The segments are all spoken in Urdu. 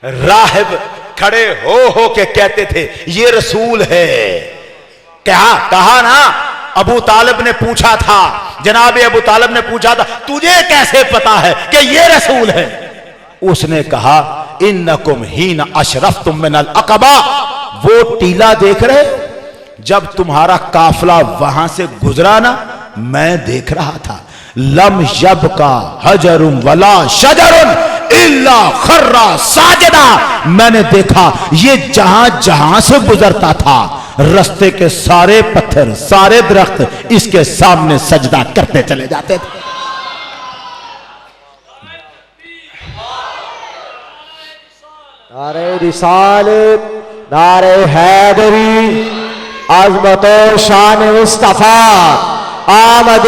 راہب کھڑے ہو کے کہتے تھے یہ رسول ہے. کہا نا ابو طالب نے پوچھا تھا, جناب ابو طالب نے پوچھا تھا تجھے کیسے پتا ہے کہ یہ رسول ہے؟ اس نے کہا انکم ہین اشرفتم من العقبہ, وہ ٹیلا دیکھ رہے جب تمہارا قافلہ وہاں سے گزرا نا, میں دیکھ رہا تھا, لم یبقا حجر ولا شجر الا خر ساجدا, میں نے دیکھا یہ جہاں سے گزرتا تھا رستے کے سارے پتھر سارے درخت اس کے سامنے سجدہ کرتے چلے جاتے تھے. نعرہ رسالت, نعرہ حیدری, عظمت و شان مصطفیٰ, آمد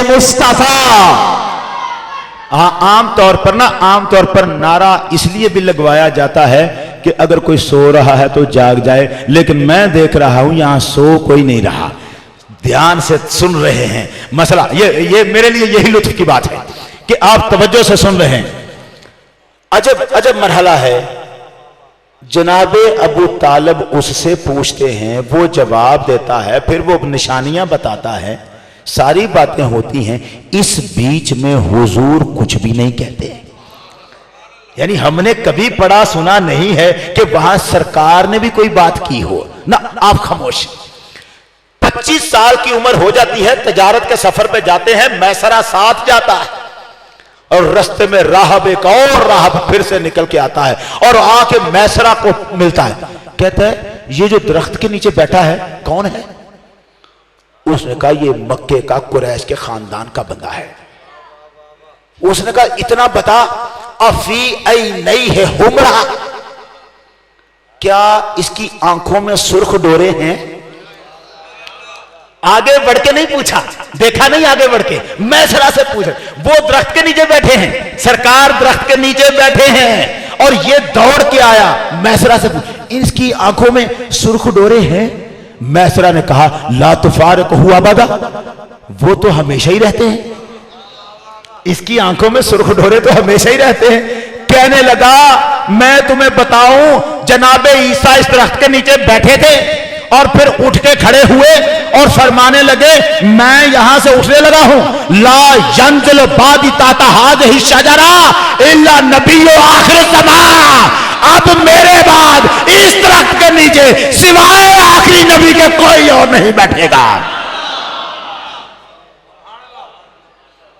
مصطفیٰ. عام طور پر نعرہ اس لیے بھی لگوایا جاتا ہے کہ اگر کوئی سو رہا ہے تو جاگ جائے, لیکن میں دیکھ رہا ہوں یہاں سو کوئی نہیں رہا, دھیان سے سن رہے ہیں. مسئلہ یہ میرے لیے یہی لطف کی بات ہے کہ آپ توجہ سے سن رہے ہیں. عجب مرحلہ ہے. جناب ابو طالب اس سے پوچھتے ہیں, وہ جواب دیتا ہے, پھر وہ نشانیاں بتاتا ہے, ساری باتیں ہوتی ہیں. اس بیچ میں حضور کچھ بھی نہیں کہتے. یعنی ہم نے کبھی پڑھا سنا نہیں ہے کہ وہاں سرکار نے بھی کوئی بات کی ہو نہ. آپ خاموش. 25 سال کی عمر ہو جاتی ہے, تجارت کے سفر پہ جاتے ہیں, میسرہ ساتھ جاتا ہے اور رستے میں راہب ایک اور راہب پھر سے نکل کے آتا ہے اور آ کے میسرہ کو ملتا ہے. کہتا ہے یہ جو درخت کے نیچے بیٹھا ہے کون ہے؟ اس نے کہا یہ مکے کا قریش کے خاندان کا بندہ ہے. اس نے کہا اتنا بتا, افی عینیہ حمرا, کیا اس کی آنکھوں میں سرخ ڈورے ہیں؟ آگے بڑھ کے نہیں پوچھا, دیکھا نہیں آگے بڑھ کے, میسرہ سے پوچھا. وہ درخت کے نیچے بیٹھے ہیں, سرکار درخت کے نیچے بیٹھے ہیں اور یہ دوڑ کے آیا, میسرہ سے پوچھا اس کی آنکھوں میں سرخ ڈورے ہیں؟ میسرہ نے کہا لا تفارقہ ابدا, وہ تو ہمیشہ ہی رہتے ہیں, اس کی آنکھوں میں سرخ ڈورے تو ہمیشہ ہی رہتے ہیں. کہنے لگا میں تمہیں بتاؤں, جناب عیسیٰ اس درخت کے نیچے بیٹھے تھے اور پھر اٹھ کے کھڑے ہوئے اور فرمانے لگے میں یہاں سے اٹھنے لگا ہوں, لا ینزل بعد تحت هذه الشجرہ الا نبی آخر الزمان, اب میرے بعد اس درخت کے نیچے سوائے آخری نبی کے کوئی اور نہیں بیٹھے گا.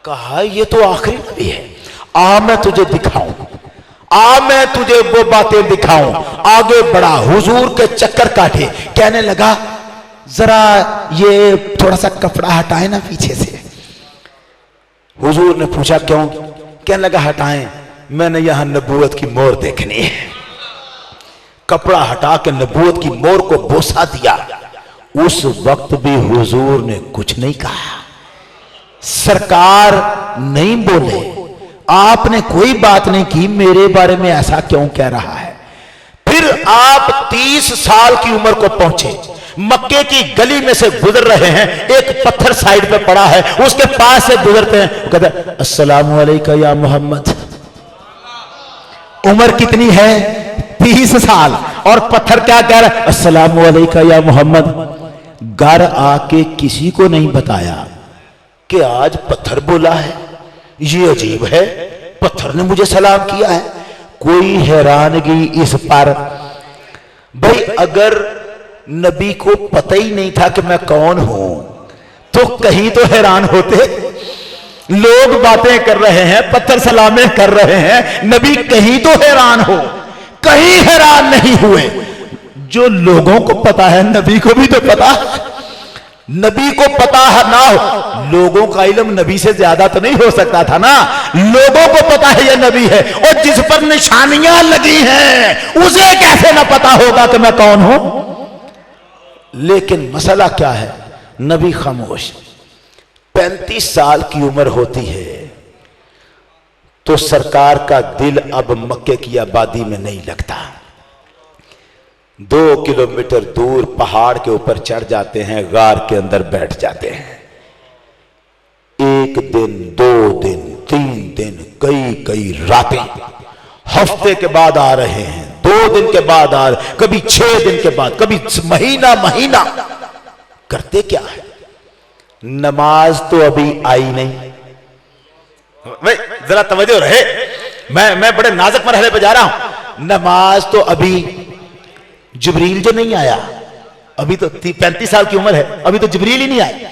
کہا یہ تو آخری نبی ہے, آ میں تجھے دکھاؤں, آ میں تجھے وہ باتیں دکھاؤں. آگے بڑھا, حضور کے چکر کاٹے, کہنے لگا ذرا یہ تھوڑا سا کپڑا ہٹائیں نا پیچھے سے. حضور نے پوچھا کیوں؟ کہنے لگا ہٹائیں, میں نے یہاں نبوت کی مور دیکھنی ہے. کپڑا ہٹا کے نبوت کی مور کو بوسا دیا. اس وقت بھی حضور نے کچھ نہیں کہا, سرکار نہیں بولے, آپ نے کوئی بات نہیں کی میرے بارے میں ایسا کیوں کہہ رہا ہے. پھر آپ 30 سال کی عمر کو پہنچے, مکے کی گلی میں سے گزر رہے ہیں, ایک پتھر سائیڈ پہ پڑا ہے, اس کے پاس سے گزرتے ہیں, وہ کہتے ہیں السلام علیکہ یا محمد. عمر کتنی ہے؟ 30 سال. اور پتھر کیا کہہ رہا ہے؟ السلام علیکہ یا محمد. گھر آ کے کسی کو نہیں بتایا کہ آج پتھر بولا ہے, یہ عجیب ہے, پتھر نے مجھے سلام کیا ہے. کوئی حیرانگی اس پر. بھئی اگر نبی کو پتہ ہی نہیں تھا کہ میں کون ہوں تو کہیں تو حیران ہوتے. لوگ باتیں کر رہے ہیں, پتھر سلامیں کر رہے ہیں, نبی کہیں تو حیران ہو, کہیں حیران نہیں ہوئے. جو لوگوں کو پتا ہے نبی کو بھی تو پتا, نبی کو پتا نہ ہو, لوگوں کا علم نبی سے زیادہ تو نہیں ہو سکتا تھا نا. لوگوں کو پتا ہے یہ نبی ہے, اور جس پر نشانیاں لگی ہیں اسے کیسے نہ پتا ہوگا کہ میں کون ہوں. لیکن مسئلہ کیا ہے, نبی خاموش. 35 سال کی عمر ہوتی ہے تو سرکار کا دل اب مکے کی آبادی میں نہیں لگتا. 2 کلومیٹر دور پہاڑ کے اوپر چڑھ جاتے ہیں, غار کے اندر بیٹھ جاتے ہیں. 1 دن 2 دن 3 دن کئی راتیں ہفتے کے بعد آ رہے ہیں، 2 دن کے بعد آ رہے، کبھی 6 دن کے بعد، کبھی مہینہ کرتے کیا ہے؟ نماز تو ابھی آئی نہیں۔ ذرا توجہ رہے، میں بڑے نازک مرحلے پہ جا رہا ہوں۔ نماز تو ابھی جبریل جو نہیں آیا، ابھی تو 35 سال کی عمر ہے، ابھی تو جبریل ہی نہیں آیا۔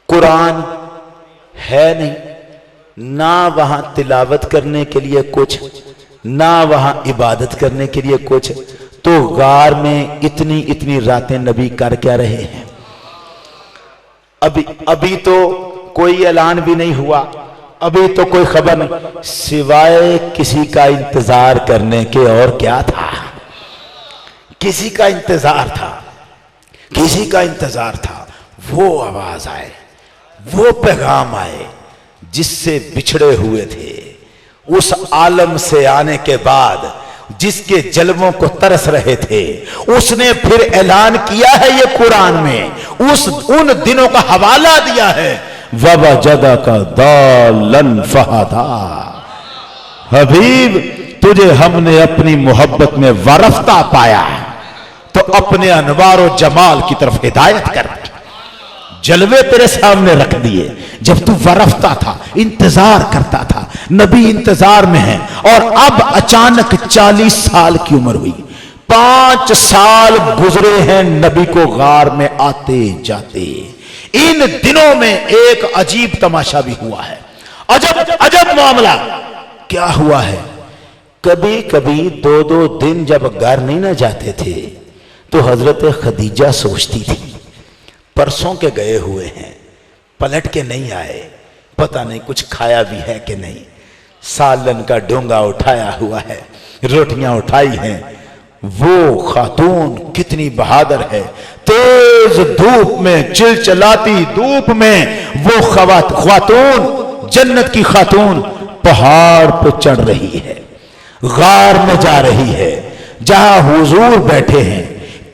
قرآن ہے نہیں، نہ وہاں تلاوت کرنے کے لیے کچھ، نہ وہاں عبادت کرنے کے لیے کچھ، تو غار میں اتنی راتیں نبی کر کیا رہے ہیں؟ ابھی تو کوئی اعلان بھی نہیں ہوا، ابھی تو کوئی خبر نہیں، سوائے کسی کا انتظار کرنے کے اور کیا تھا؟ کسی کا انتظار تھا، وہ آواز آئے، وہ پیغام آئے جس سے بچھڑے ہوئے تھے، اس عالم سے آنے کے بعد جس کے جلووں کو ترس رہے تھے، اس نے پھر اعلان کیا ہے یہ قرآن میں، ان دنوں کا حوالہ دیا ہے، وَوَجَدَكَ ضَالًّا فَهَدَىٰ۔ حبیب تجھے ہم نے اپنی محبت میں ورفتہ پایا تو اپنے انوار و جمال کی طرف ہدایت کر دی، جلوے تیرے سامنے رکھ دیے۔ جب تو ورفتہ تھا، انتظار کرتا تھا، نبی انتظار میں ہے، اور اب اچانک 40 سال کی عمر ہوئی، 5 سال گزرے ہیں نبی کو غار میں آتے جاتے۔ ان دنوں میں ایک عجیب تماشا بھی ہوا ہے، عجب معاملہ کیا ہوا ہے؟ کبھی کبھی 2 دن جب گھر نہیں نہ جاتے تھے تو حضرت خدیجہ سوچتی تھی پرسوں کے گئے ہوئے ہیں، پلٹ کے نہیں آئے، پتہ نہیں کچھ کھایا بھی ہے کہ نہیں، سالن کا ڈونگا اٹھایا ہوا ہے، روٹیاں اٹھائی ہیں۔ وہ خاتون کتنی بہادر ہے، تیز دھوپ میں، چلچلاتی دھوپ میں وہ خاتون، جنت کی خاتون پہاڑ پہ چڑھ رہی ہے، غار میں جا رہی ہے جہاں حضور بیٹھے ہیں۔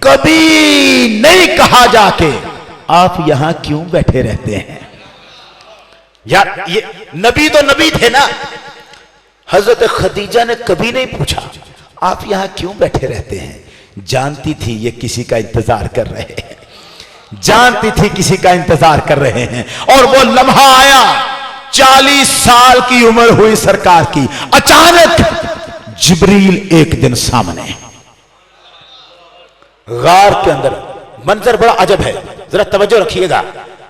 کبھی نہیں کہا جا کے آپ یہاں کیوں بیٹھے رہتے ہیں؟ یار یہ نبی تو نبی تھے نا، حضرت خدیجہ نے کبھی نہیں پوچھا آپ یہاں کیوں بیٹھے رہتے ہیں۔ جانتی تھی یہ کسی کا انتظار کر رہے ہیں، جانتی تھی کسی کا انتظار کر رہے ہیں، اور وہ لمحہ آیا، 40 سال کی عمر ہوئی سرکار کی، اچانک جبریل ایک دن سامنے، غار کے اندر۔ منظر بڑا عجب ہے، ذرا توجہ رکھیے گا،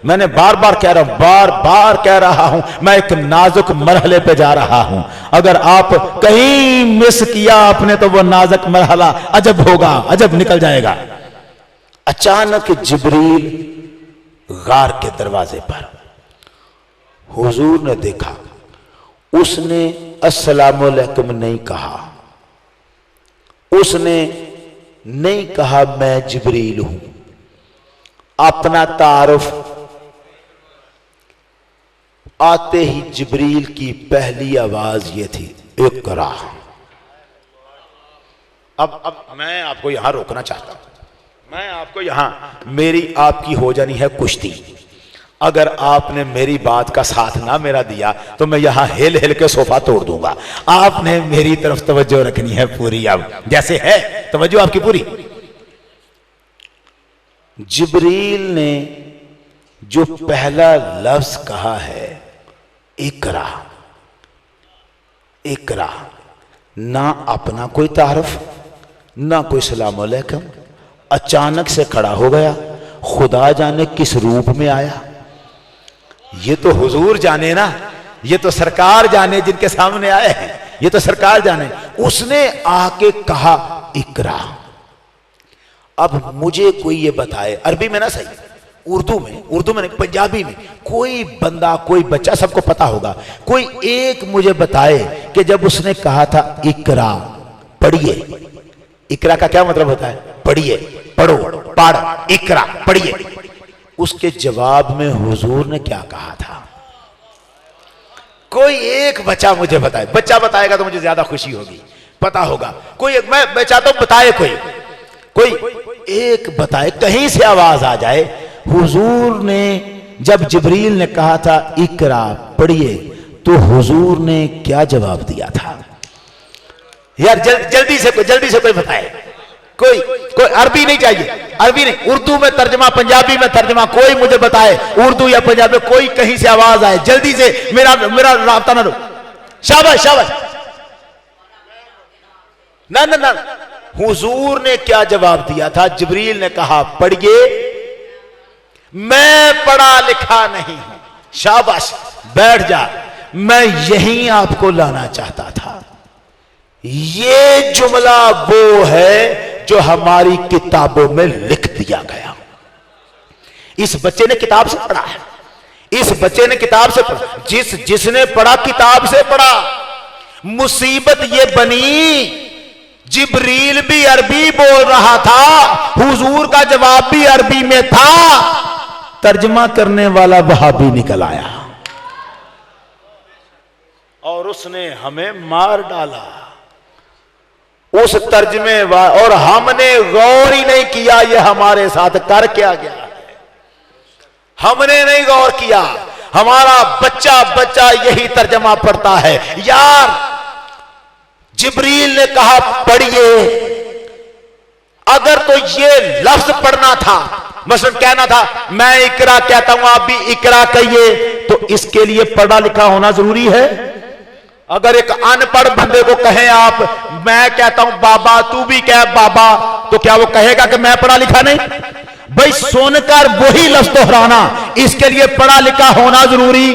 میں نے بار بار کہہ رہا ہوں، میں ایک نازک مرحلے پہ جا رہا ہوں، اگر آپ کہیں مس کیا آپ نے تو وہ نازک مرحلہ عجب ہوگا، عجب نکل جائے گا۔ اچانک جبریل غار کے دروازے پر، حضور نے دیکھا، اس نے السلام علیکم نہیں کہا، اس نے نہیں کہا میں جبریل ہوں، اپنا تعارف آتے ہی جبریل کی پہلی آواز یہ تھی، اقرا۔ اب میں آپ کو یہاں روکنا چاہتا ہوں، میں آپ کو یہاں، میری آپ کی ہو جانی ہے کشتی، اگر آپ نے میری بات کا ساتھ نہ میرا دیا تو میں یہاں ہل کے صوفہ توڑ دوں گا۔ آپ نے میری طرف توجہ رکھنی ہے پوری، اب جیسے ہے توجہ آپ کی پوری۔ جبریل نے جو پہلا لفظ کہا ہے اقرا، اقرا، نہ اپنا کوئی تعارف، نہ کوئی سلام علیکم، اچانک سے کھڑا ہو گیا، خدا جانے کس روپ میں آیا، یہ تو حضور جانے نا، یہ تو سرکار جانے جن کے سامنے آئے ہیں، یہ تو سرکار جانے۔ اس نے آ کے کہا اقرا۔ اب مجھے کوئی یہ بتائے، عربی میں نہ صحیح، اردو میں نہیں، پنجابی میں، کوئی بندہ، کوئی بچہ، سب کو پتا ہوگا، کوئی ایک مجھے بتائے کہ جب اس نے کہا تھا اقرا، پڑھیے، اقرا کا کیا مطلب ہوتا ہے؟ پڑھیے، پڑھو، پڑھ، اقرا، پڑھیے، اس کے جواب میں حضور نے کیا کہا تھا؟ کوئی ایک بچہ مجھے بتائے، بچہ بتائے گا تو مجھے زیادہ خوشی ہوگی، پتا ہوگا، کوئی ایک، میں چاہتا ہوں بتائے، کوئی ایک بتائے، کہیں سے آواز آ جائے۔ حضور نے جب جبریل نے کہا تھا اقرا، پڑھیے، تو حضور نے کیا جواب دیا تھا؟ یار جلدی سے کوئی بتائے. کوئی عربی نہیں چاہیے, عربی نہیں, اردو میں ترجمہ, پنجابی میں ترجمہ, کوئی مجھے بتائے اردو یا پنجابی, کوئی کہیں سے آواز آئے جلدی سے, میرا رابطہ نہ دو. شاباش شاباش. نہ حضور نے کیا جواب دیا تھا؟ جبریل نے کہا پڑھیے, میں پڑھا لکھا نہیں ہوں. شاباش, بیٹھ جا. میں یہیں آپ کو لانا چاہتا تھا. یہ جملہ وہ ہے جو ہماری کتابوں میں لکھ دیا گیا. اس بچے نے کتاب سے پڑھا ہے, اس بچے نے کتاب سے پڑھا. جس نے پڑھا کتاب سے پڑھا. مصیبت یہ بنی جبریل بھی عربی بول رہا تھا, حضور کا جواب بھی عربی میں تھا, ترجمہ کرنے والا وہابی نکل آیا اور اس نے ہمیں مار ڈالا اس ترجمے اور ہم نے غور ہی نہیں کیا یہ ہمارے ساتھ کر کیا گیا ہے. ہم نے نہیں غور کیا. ہمارا بچہ یہی ترجمہ پڑھتا ہے. یار جبریل نے کہا پڑھیے, اگر تو یہ لفظ پڑھنا تھا, مثلا کہنا تھا میں اقرا کہتا ہوں آپ بھی اقرا کہیے, تو اس کے لیے پڑھا لکھا ہونا ضروری ہے. اگر ایک ان پڑھ بندے کو کہیں آپ میں کہتا ہوں بابا تو بھی کہہ بابا, تو کیا وہ کہے گا کہ میں پڑھا لکھا نہیں؟ بھائی سن کر وہی لفظ دہرانا, اس کے لیے پڑھا لکھا ہونا ضروری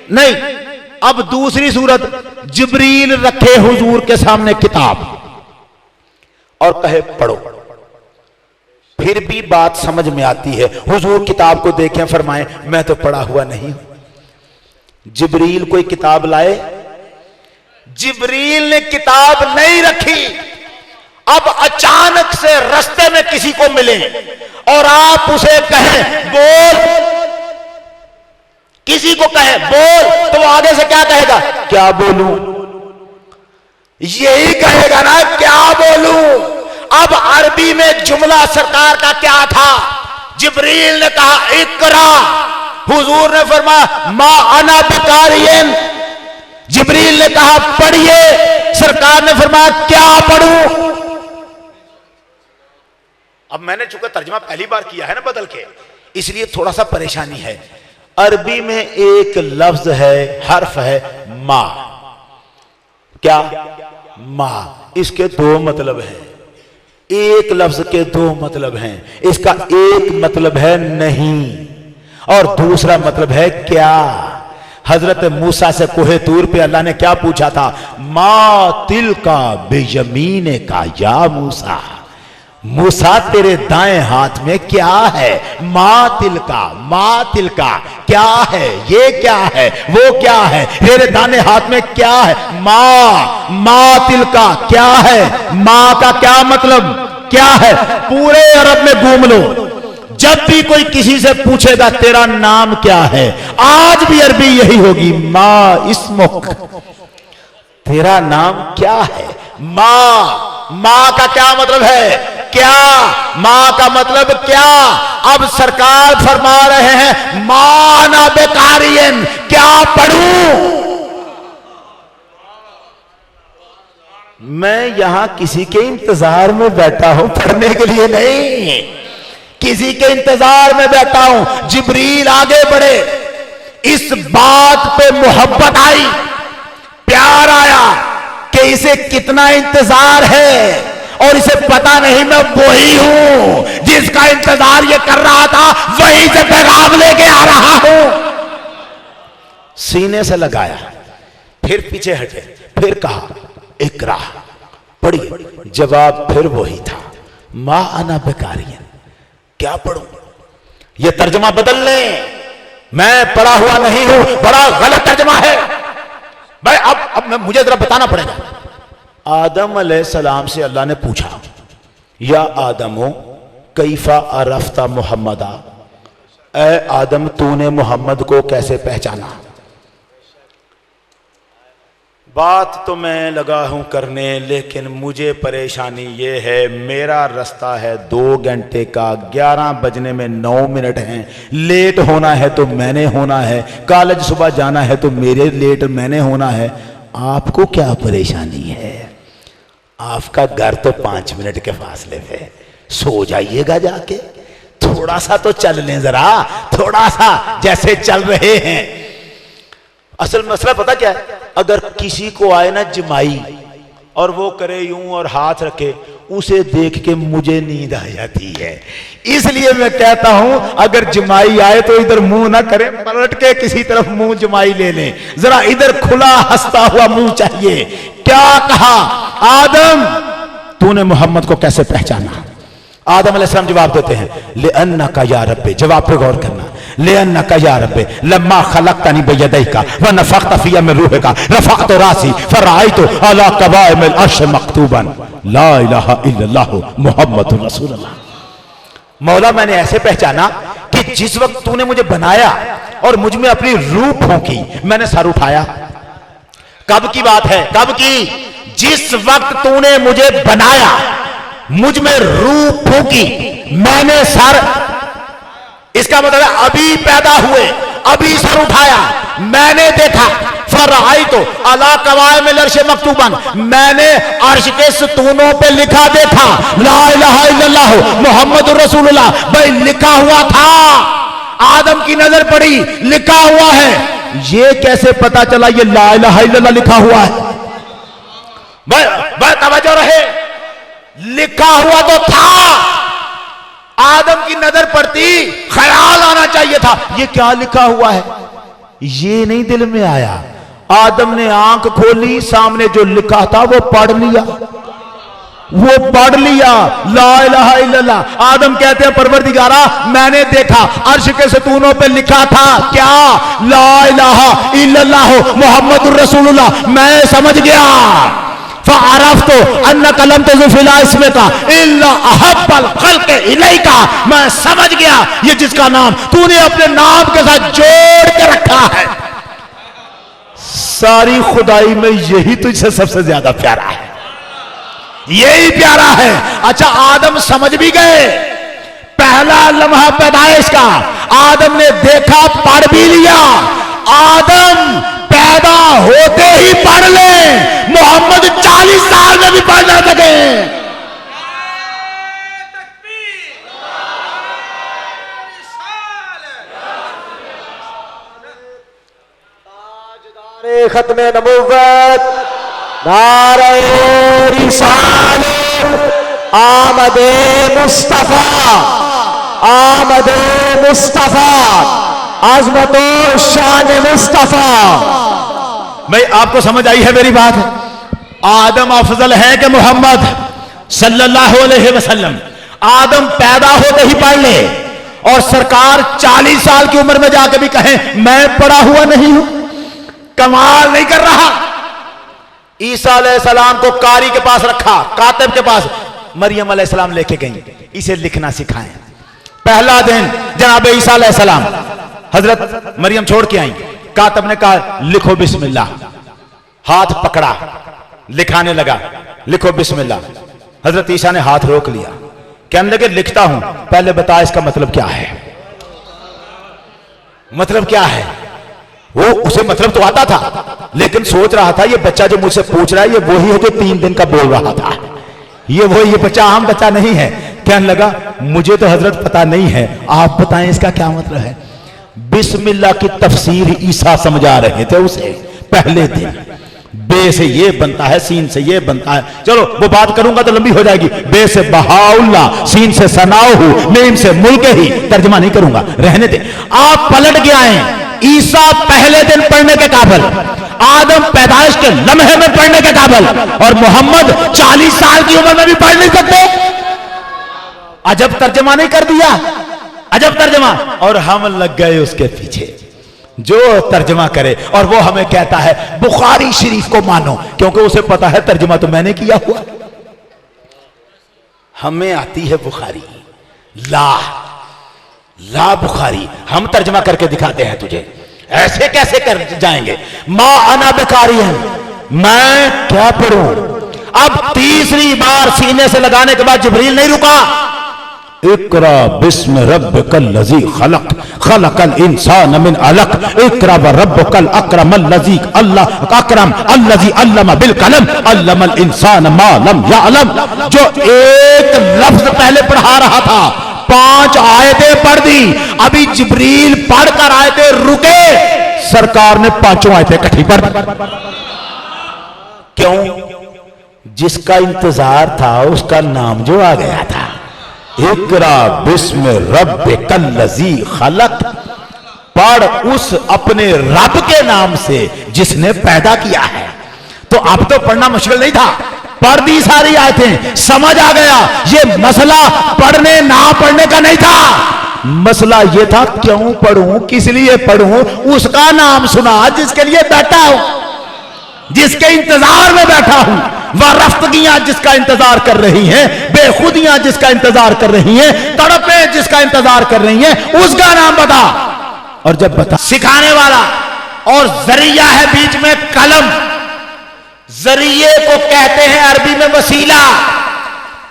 نہیں. اب دوسری صورت, جبریل رکھے حضور کے سامنے کتاب اور کہے پڑھو, پھر بھی بات سمجھ میں آتی ہے. حضور کتاب کو دیکھیں, فرمائیں میں تو پڑھا ہوا نہیں ہوں. جبریل کوئی کتاب لائے؟ جبریل نے کتاب نہیں رکھی. اب اچانک سے رستے میں کسی کو ملے اور آپ اسے کہیں بول, کسی کو کہیں بول, تو وہ آگے سے کیا کہے گا؟ کیا بولوں؟ یہی کہے گا نا کیا بولوں. اب عربی میں جملہ سرکار کا کیا تھا؟ جبریل نے کہا اقرا, حضور نے فرمایا ما انا بقارئ. جبریل نے کہا پڑھیے, سرکار نے فرمایا کیا پڑھوں؟ اب میں نے چونکہ ترجمہ پہلی بار کیا ہے نا بدل کے, اس لیے تھوڑا سا پریشانی ہے. عربی میں ایک لفظ ہے, حرف ہے ما. کیا؟ ما. اس کے دو مطلب ہیں. ایک لفظ کے دو مطلب ہیں. اس کا ایک مطلب ہے نہیں اور دوسرا مطلب ہے کیا. حضرت موسیٰ سے کوہ طور پہ اللہ نے کیا پوچھا تھا؟ ما تلکا بیمین کا یا موسیٰ, موسیٰ تیرے دائیں ہاتھ میں کیا ہے؟ ما تلکا کیا ہے, یہ کیا ہے, وہ کیا ہے, تیرے دائیں ہاتھ میں کیا ہے؟ ما تلکا کیا ہے, ما کا کیا مطلب کیا ہے؟ پورے عرب میں گھوم لو, جب بھی کوئی کسی سے پوچھے گا تیرا نام کیا ہے, آج بھی عربی یہی ہوگی, ما اسمک, تیرا نام کیا ہے؟ ما کا کیا مطلب ہے؟ کیا. ما کا مطلب کیا. اب سرکار فرما رہے ہیں ما انا بقارئ, کیا پڑھوں؟ میں یہاں کسی کے انتظار میں بیٹھا ہوں, پڑھنے کے لیے نہیں, کسی کے انتظار میں بیٹھا ہوں. جبریل آگے بڑھے, اس بات پہ محبت آئی, پیار آیا کہ اسے کتنا انتظار ہے اور اسے پتا نہیں میں وہی ہوں جس کا انتظار یہ کر رہا تھا, وہی سے پیغام لے کے آ رہا ہوں. سینے سے لگایا, پھر پیچھے ہٹے, پھر کہا اقرا, پڑھی. جواب پھر وہی تھا, ما انا بقارئ, کیا پڑھوں؟ یہ ترجمہ بدل لیں, میں پڑھا ہوا نہیں ہوں, بڑا غلط ترجمہ ہے. بھائی اب مجھے ذرا بتانا پڑے گا. آدم علیہ السلام سے اللہ نے پوچھا یا آدمو کیفا عرفت محمدا, اے آدم تو نے محمد کو کیسے پہچانا؟ بات تو میں لگا ہوں کرنے, لیکن مجھے پریشانی یہ ہے میرا رستہ ہے 2 گھنٹے کا, 11 بجنے میں 9 منٹ ہیں, لیٹ ہونا ہے تو میں نے ہونا ہے, کالج صبح جانا ہے تو میرے لیٹ میں نے ہونا ہے, آپ کو کیا پریشانی ہے؟ آپ کا گھر تو 5 منٹ کے فاصلے پہ، سو جائیے گا جا کے، تھوڑا سا تو چل لیں ذرا، تھوڑا سا جیسے چل رہے ہیں۔ اصل مسئلہ پتا کیا ہے؟ اگر کسی کو آئے نا جمائی اور وہ کرے یوں اور ہاتھ رکھے، اسے دیکھ کے مجھے نیند آ جاتی ہے۔ اس لیے میں کہتا ہوں اگر جمائی آئے تو ادھر منہ نہ کرے، پلٹ کے کسی طرف منہ جمائی لے لیں، ذرا ادھر کھلا ہنستا ہوا منہ چاہیے۔ کیا کہا آدم تو نے محمد کو کیسے پہچانا؟ آدم علیہ السلام جواب دیتے ہیں لِأَنَّكَ يَا رَبِّ، جواب پہ غور کرنا، لِأَنَّكَ يَا رَبِّ لَمَّا خَلَقْتَنِي بِيَدَيْكَ وَنَفَخْتَ فِيَّ مِن رُوحِكَ رَفَعْتُ رَأْسِي فَرَأَيْتُ عَلَى قَوَائِمِ الْعَرْشِ مَكْتُوبًا لَا إِلَٰهَ إِلَّا اللَّهُ مُحَمَّدٌ رَسُولُ اللَّهِ۔ مولا میں نے ایسے پہچانا کہ جس وقت تو نے مجھے بنایا اور مجھ میں اپنی روح پھونکی، میں نے سر اٹھایا۔ کب کی بات ہے؟ کب کی؟ جس وقت تو نے مجھے بنایا، مجھ میں روح پھونکی، میں نے سر، اس کا مطلب ہے ابھی پیدا ہوئے، ابھی سر اٹھایا، میں نے دیکھا فرأیت علی قوائم العرش مکتوبا، میں نے عرش کے ستونوں پہ لکھا دیکھا لا الہ الا اللہ محمد رسول اللہ، بھائی لکھا ہوا تھا۔ آدم کی نظر پڑی، لکھا ہوا ہے۔ یہ کیسے پتا چلا یہ لا الہ الا اللہ لکھا ہوا ہے؟ بھائی توجہ رہے، لکھا ہوا تو تھا۔ آدم کی نظر پڑتی، خیال آنا چاہیے تھا یہ کیا لکھا ہوا ہے، یہ نہیں دل میں آیا۔ آدم نے آنکھ کھولی، سامنے جو لکھا تھا وہ پڑھ لیا، وہ پڑھ لیا لا الہ الا اللہ۔ آدم کہتے ہیں پروردگارا میں نے دیکھا عرش کے ستونوں پہ لکھا تھا کیا؟ لا الہ الا اللہ محمد الرسول اللہ۔ میں سمجھ گیا، فعرفت انک لم تضف الى اسمک الا احب الخلق الیک، میں سمجھ گیا یہ جس کا نام تو نے اپنے نام کے ساتھ جوڑ کے رکھا ہے، ساری خدائی میں یہی تجھ سے سب سے زیادہ پیارا ہے، یہی پیارا ہے۔ اچھا آدم سمجھ بھی گئے، پہلا لمحہ پیدائش کا آدم نے دیکھا، پڑھ بھی لیا۔ آدم پیدا ہوتے ہی پڑھ لیں، محمد 40 سال میں بھی پڑھ نہ سکیں۔ ختم نبوت، نعرہ رسالت، آمد مصطفیٰ، آمد مصطفیٰ، عظمت و شان مصطفیٰ۔ بھئی آپ کو سمجھ آئی ہے میری بات؟ آدم افضل ہے کہ محمد صلی اللہ علیہ وسلم؟ آدم پیدا ہوتے ہی پڑھ لے، اور سرکار 40 سال کی عمر میں جا کے بھی کہیں میں پڑھا ہوا نہیں ہوں، کمال نہیں کر رہا۔ عیسیٰ علیہ السلام کو قاری کے پاس رکھا، کاتب کے پاس، مریم علیہ السلام لے کے گئیں اسے لکھنا سکھائیں۔ پہلا دن جناب عیسیٰ علیہ السلام حضرت مریم چھوڑ کے آئیں، کاتب نے کہا لکھو بسم اللہ، ہاتھ پکڑا، لکھانے لگا، لکھو بسم اللہ۔ حضرت عیسیٰ نے ہاتھ روک لیا، کہنے لگے لکھتا ہوں، پہلے بتا اس کا مطلب کیا ہے، مطلب کیا ہے؟ وہ اسے مطلب تو آتا تھا، لیکن سوچ رہا تھا یہ بچہ جو مجھ سے پوچھ رہا ہے یہ وہی ہے جو 3 دن کا بول رہا تھا، یہ بچہ عام بچہ نہیں ہے۔ کہنے لگا مجھے تو حضرت پتا نہیں ہے، آپ بتائیں اس کا کیا مطلب ہے۔ بسم اللہ کی تفسیر عیسیٰ سمجھا رہے تھے اسے پہلے دن، بے سے یہ بنتا ہے، سین سے یہ بنتا ہے، چلو وہ بات کروں گا تو لمبی ہو جائے گی۔ بے سے بہاء اللہ، سین سے ثناؤ، میم سے ملک ہی، ترجمہ نہیں کروں گا، رہنے دیں۔ آپ پلٹ کے آئیں، عیسیٰ پہلے دن پڑھنے کے قابل، آدم پیدائش کے لمحے میں پڑھنے کے قابل، اور محمد 40 سال کی عمر میں بھی پڑھ نہیں سکتے۔ عجب ترجمہ نہیں کر دیا، عجب ترجمہ۔ اور ہم لگ گئے اس کے پیچھے، جو ترجمہ کرے، اور وہ ہمیں کہتا ہے بخاری شریف کو مانو، کیونکہ اسے پتا ہے ترجمہ تو میں نے کیا ہوا۔ ہمیں آتی ہے بخاری، لا بخاری، ہم ترجمہ کر کے دکھاتے ہیں تجھے، ایسے کیسے کر جائیں گے؟ ما انا بقارئ، میں کیا پڑھوں؟ اب تیسری بار سینے سے لگانے کے بعد جبریل نہیں رکا، اقرا بسم ربکل لذی خلق خلق الانسان من علق اقرا وربکل اکرم الذی اکرم الذی علم بالقلم علم الانسان ما لم یعلم. جو ایک لفظ پہلے پڑھا رہا تھا 5 آیتیں پڑھ دی, ابھی جبریل پڑھ کر آیتیں رکے, سرکار نے 5 آیتیں اکٹھی پڑھ دی. کیوں؟ جس کا انتظار تھا اس کا نام جو آ گیا تھا. اقرا بسم ربک الذی خلق, پڑھ اس اپنے رب کے نام سے جس نے پیدا کیا ہے. تو اب تو پڑھنا مشکل نہیں تھا, پڑھ دی ساری آیتیں, سمجھ آ گیا. یہ مسئلہ پڑھنے نہ پڑھنے کا نہیں تھا, مسئلہ یہ تھا کیوں پڑھوں, کس لیے پڑھوں. اس کا نام سنا جس کے لیے بیٹھا ہوں, جس کے انتظار میں بیٹھا ہوں. وارفتگیاں جس کا انتظار کر رہی ہیں, بے خودیاں جس کا انتظار کر رہی ہیں, تڑپیں جس کا انتظار کر رہی ہیں, اس کا نام بتا. اور جب بتا, سکھانے والا اور ذریعہ ہے بیچ میں قلم. ذریعے کو کہتے ہیں عربی میں وسیلہ.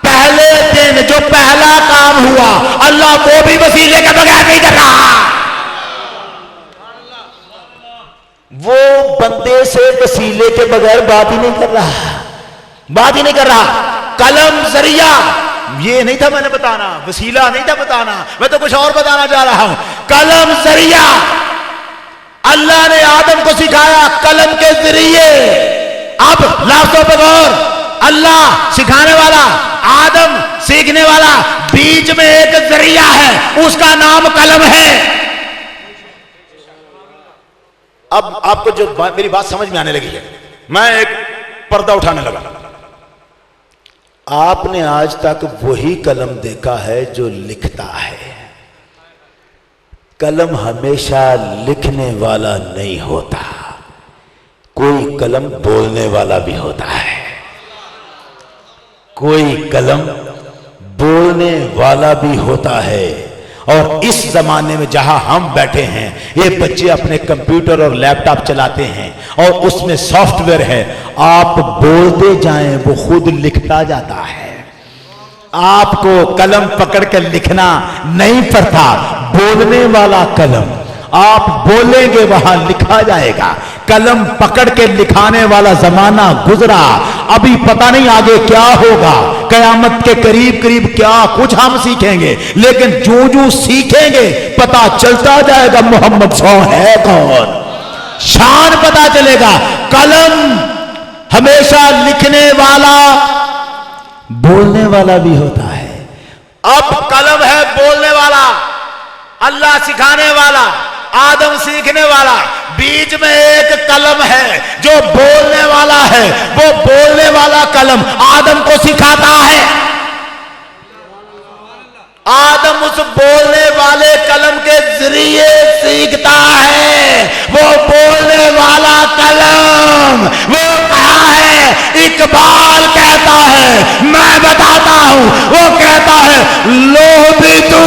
پہلے دن جو پہلا کام ہوا اللہ کو بھی وسیلے کے بغیر نہیں کر رہا. وہ بندے سے وسیلے کے بغیر بات ہی نہیں کر رہا, بات ہی نہیں کر رہا. قلم ذریعہ یہ نہیں تھا میں نے بتانا, وسیلہ نہیں تھا بتانا, میں تو کچھ اور بتانا چاہ رہا ہوں. قلم ذریعہ, اللہ نے آدم کو سکھایا قلم کے ذریعے. اب لفظوں پہ غور, اللہ سکھانے والا, آدم سیکھنے والا, بیچ میں ایک ذریعہ ہے اس کا نام قلم ہے. اب آپ کو جو میری بات سمجھ میں آنے لگی ہے, میں ایک پردہ اٹھانے لگا. آپ نے آج تک وہی قلم دیکھا ہے جو لکھتا ہے. قلم ہمیشہ لکھنے والا نہیں ہوتا, کوئی قلم بولنے والا بھی ہوتا ہے. کوئی قلم بولنے والا بھی ہوتا ہے. اور اس زمانے میں جہاں ہم بیٹھے ہیں, یہ بچے اپنے کمپیوٹر اور لیپ ٹاپ چلاتے ہیں اور اس میں سافٹ ویئر ہے, آپ بولتے جائیں وہ خود لکھتا جاتا ہے. آپ کو قلم پکڑ کے لکھنا نہیں پڑتا, بولنے والا قلم. آپ بولیں گے وہاں لکھا جائے گا. قلم پکڑ کے لکھانے والا زمانہ گزرا, ابھی پتہ نہیں آگے کیا ہوگا. قیامت کے قریب قریب کیا کچھ ہم سیکھیں گے, لیکن جو سیکھیں گے پتہ چلتا جائے گا محمد صلی اللہ ہے کون, شان پتہ چلے گا. قلم ہمیشہ لکھنے والا بولنے والا بھی ہوتا ہے. اب قلم ہے بولنے والا, اللہ سکھانے والا, آدم سیکھنے والا, بیچ میں ایک قلم ہے جو بولنے والا ہے. وہ بولنے والا قلم آدم کو سکھاتا ہے. آدم اس بولنے والے قلم کے ذریعے سیکھتا ہے. وہ بولنے والا قلم وہ کہا ہے, اقبال کہتا ہے, میں بتاتا ہوں, وہ کہتا ہے لوح بھی تو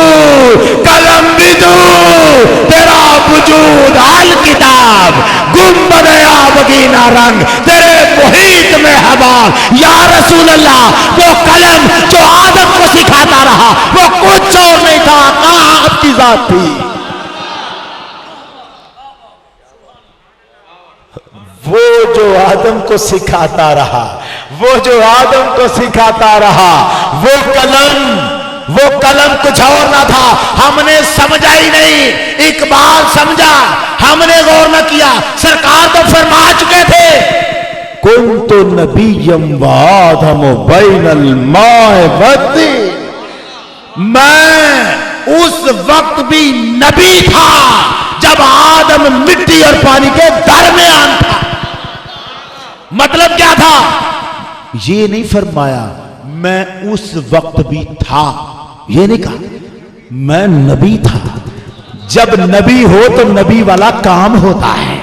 قلم بھی تو, تیرا وجود الکتاب, گنبد آبگینہ رنگ, تیرے محیط میں حبال. یا رسول اللہ, وہ قلم جو آدم کو سکھاتا رہا وہ کچھ اور نہیں تھا, کہاں آپ کی ذات تھی. وہ جو آدم کو سکھاتا رہا, وہ جو آدم کو سکھاتا رہا, وہ قلم کچھ اور نہ تھا. ہم نے سمجھا ہی نہیں, اقبال سمجھا, ہم نے غور نہ کیا. سرکار تو فرما چکے تھے کنت نبیم و آدم بین الماء والطین, میں اس وقت بھی نبی تھا جب آدم مٹی اور پانی کے درمیان تھا. مطلب کیا تھا, یہ نہیں فرمایا میں اس وقت بھی تھا, یہ نہیں کہا میں نبی تھا. جب نبی ہو تو نبی والا کام ہوتا ہے,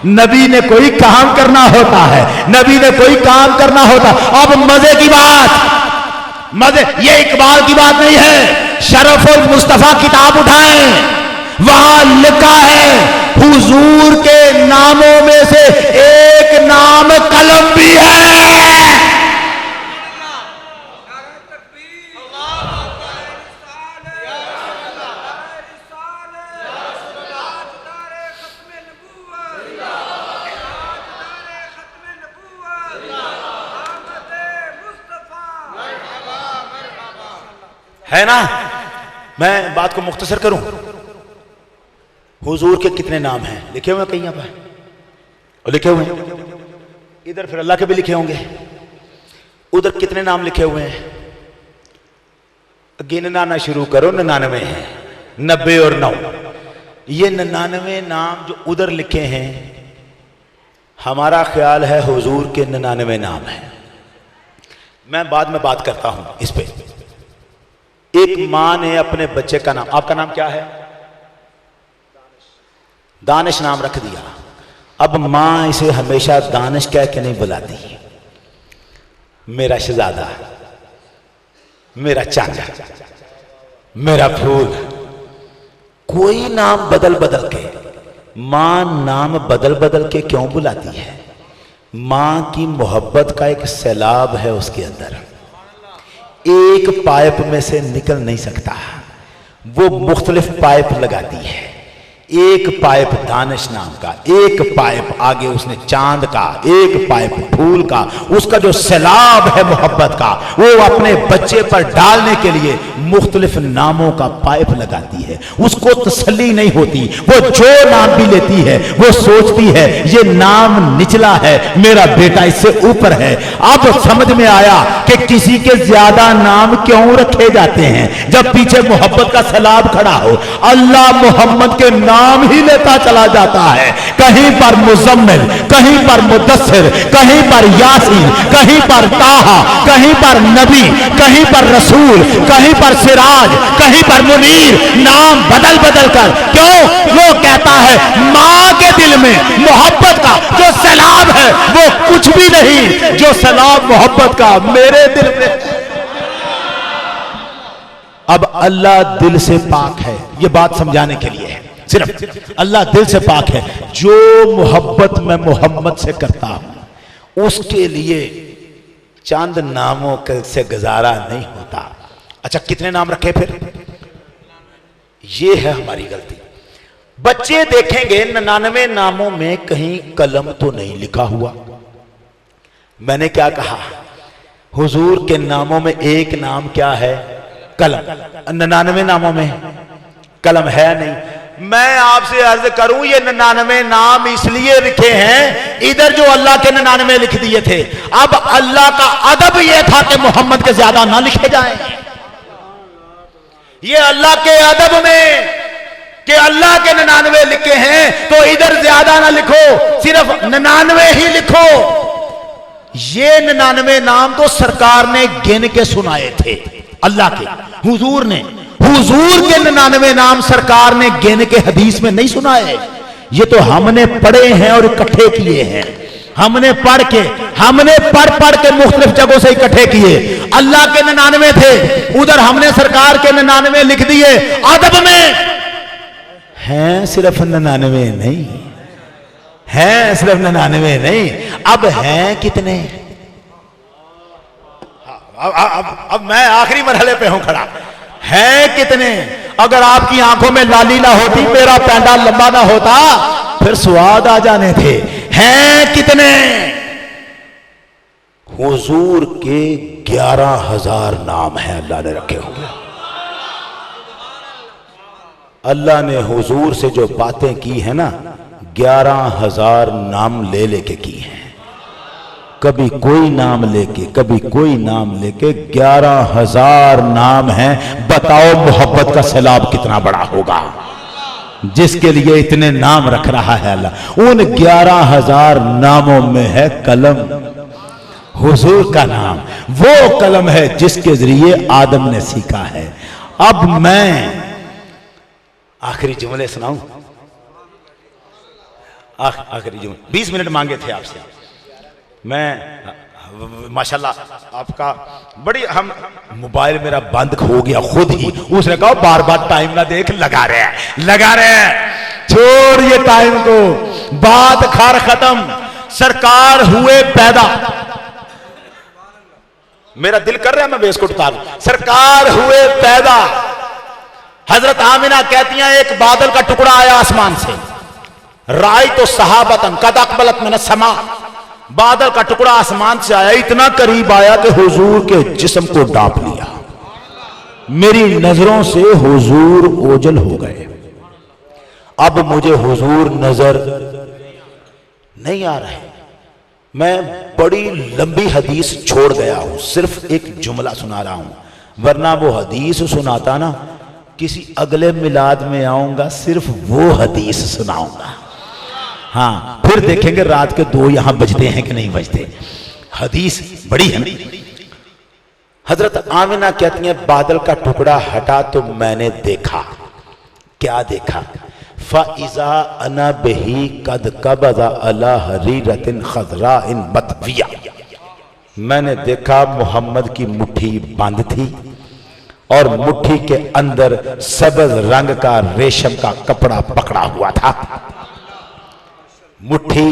نبی نے کوئی کام کرنا ہوتا ہے, نبی نے کوئی کام کرنا ہوتا. اب مزے کی بات, مزے, یہ اقبال کی بات نہیں ہے. شرف المصطفیٰ کتاب اٹھائیں, وہاں لکھا ہے حضور کے ناموں میں سے ایک نام قلم بھی ہے. ہے نا؟ میں بات کو مختصر کروں، حضور کے کتنے نام ہیں لکھے ہوئے کہیں پر، اور لکھے ہوئے ہیں ادھر، پھر اللہ کے بھی لکھے ہوں گے، ادھر کتنے نام لکھے ہوئے ہیں؟ گننا نہ شروع کرو، 99 ہیں، 90 اور 9، یہ 99 نام جو ادھر لکھے ہیں، ہمارا خیال ہے حضور کے 99 نام ہیں۔ میں بعد میں بات کرتا ہوں اس پہ۔ ایک ماں نے اپنے بچے کا نام، آپ کا نام کیا ہے؟ دانش نام رکھ دیا۔ اب ماں اسے ہمیشہ دانش کہہ کے نہیں بلاتی، میرا شہزادہ، میرا چاچا، میرا پھول، کوئی نام بدل بدل کے۔ ماں نام بدل بدل کے کیوں بلاتی ہے؟ ماں کی محبت کا ایک سیلاب ہے اس کے اندر، ایک پائپ میں سے نکل نہیں سکتا، وہ مختلف پائپ لگاتی ہے۔ ایک پائپ دانش نام کا، ایک پائپ آگے اس نے چاند کا، ایک پائپ پھول کا، اس کا جو سیلاب ہے محبت کا، وہ اپنے بچے پر ڈالنے کے لیے مختلف ناموں کا پائپ لگاتی ہے۔ اس کو تسلی نہیں ہوتی، وہ جو نام بھی لیتی ہے وہ سوچتی ہے یہ نام نچلا ہے، میرا بیٹا اس سے اوپر ہے۔ اب سمجھ میں آیا کہ کسی کے زیادہ نام کیوں رکھے جاتے ہیں جب پیچھے محبت کا سیلاب کھڑا ہو۔ اللہ محمد کے نام ہی لیتا چلا جاتا ہے، کہیں پر مزمل، کہیں پر مدثر، کہیں پر یاسین، کہیں پر طٰہٰ، کہیں پر نبی، کہیں پر رسول، کہیں پر سراج، کہیں پر منیر، نام بدل بدل کر۔ کیوں؟ وہ کہتا ہے ماں کے دل میں محبت کا جو سیلاب ہے وہ کچھ بھی نہیں، جو سیلاب محبت کا میرے دل میں۔ اب اللہ دل سے پاک ہے، یہ بات سمجھانے کے لیے ہے، صرف اللہ دل سے پاک ہے۔ جو محبت میں محمد سے کرتا ہوں اس کے لیے چند ناموں سے گزارا نہیں ہوتا۔ اچھا کتنے نام رکھے پھر؟ یہ ہے ہماری غلطی۔ بچے دیکھیں گے 99 ناموں میں کہیں قلم تو نہیں لکھا ہوا۔ میں نے کیا کہا؟ حضور کے ناموں میں ایک نام کیا ہے؟ قلم۔ 99 ناموں میں قلم ہے نہیں۔ میں آپ سے عرض کروں یہ 99 نام اس لیے لکھے ہیں، ادھر جو اللہ کے 99 لکھ دیے تھے، اب اللہ کا ادب یہ تھا کہ محمد کے زیادہ نہ لکھے جائیں۔ یہ اللہ کے ادب میں کہ اللہ کے 99 لکھے ہیں تو ادھر زیادہ نہ لکھو، صرف 99 ہی لکھو۔ یہ 99 نام تو سرکار نے گن کے سنائے تھے اللہ کے، حضور نے، حضور کے 99 نام سرکار نے گن کے حدیث میں نہیں سنائے، یہ تو ہم نے پڑھے ہیں اور اکٹھے کیے ہیں۔ ہم نے پڑھ کے مختلف جگہوں سے اکٹھے کیے۔ اللہ کے 99 تھے، ادھر ہم نے سرکار کے 99 لکھ دیے ادب میں۔ ہیں صرف 99 نہیں، ہیں صرف 99 نہیں، اب ہیں کتنے؟ اب میں آخری مرحلے پہ ہوں کھڑا، ہیں کتنے؟ اگر آپ کی آنکھوں میں لالی نہ ہوتی، میرا پینڈا لمبا نہ ہوتا، پھر سواد آ جانے تھے۔ ہیں کتنے؟ حضور کے 11,000 نام ہیں اللہ نے رکھے ہوئے۔ اللہ نے حضور سے جو باتیں کی ہیں نا، 11,000 نام لے لے کے کی ہیں، کبھی کوئی نام لے کے، کبھی کوئی نام لے کے 11,000 نام ہیں۔ بتاؤ محبت کا سیلاب کتنا بڑا ہوگا جس کے لیے اتنے نام رکھ رہا ہے اللہ۔ ان 11,000 ناموں میں ہے قلم، حضور کا نام، وہ قلم ہے جس کے ذریعے آدم نے سیکھا ہے۔ اب میں آخری جملے سناؤں، آخری جملے 20 منٹ مانگے تھے آپ سے۔ میں ماشاءاللہ آپ کا بڑی، ہم موبائل میرا بند ہو گیا خود ہی، اس نے کہا بار بار ٹائم نہ دیکھ، لگا رہے ہیں، چھوڑ یہ ٹائم کو، بات خار ختم۔ سرکار ہوئے پیدا، میرا دل کر رہا ہے میں بیس کو اتاروں۔ سرکار ہوئے پیدا، حضرت آمنہ کہتی ہیں ایک بادل کا ٹکڑا آیا آسمان سے، رائت صحابتن قد اقبلت من السماء، بادل کا ٹکڑا آسمان سے آیا، اتنا قریب آیا کہ حضور کے جسم کو ڈانپ لیا۔ میری نظروں سے حضور اوجل ہو گئے، اب مجھے حضور نظر نہیں آ رہے، میں بڑی لمبی حدیث چھوڑ گیا ہوں، صرف ایک جملہ سنا رہا ہوں، ورنہ وہ حدیث سناتا نا کسی اگلے میلاد میں آؤں گا صرف وہ حدیث سناؤں گا، ہاں پھر دیکھیں گے رات کے 2 یہاں بجتے ہیں کہ نہیں بجتے، حدیث بڑی ہے نا۔ حضرت آمنہ کہتی ہیں بادل کا ٹکڑا ہٹا تو میں نے دیکھا، کیا دیکھا؟ فَإِذَا أَنَا بِهِ قَدْ قَبَضَ عَلَى حَرِيرَةٍ خَضْرَاءٍ مَطْوِيَةٍ، میں نے دیکھا محمد کی مٹھی بند تھی اور مٹھی کے اندر سبز رنگ کا ریشم کا کپڑا پکڑا ہوا تھا، مٹھی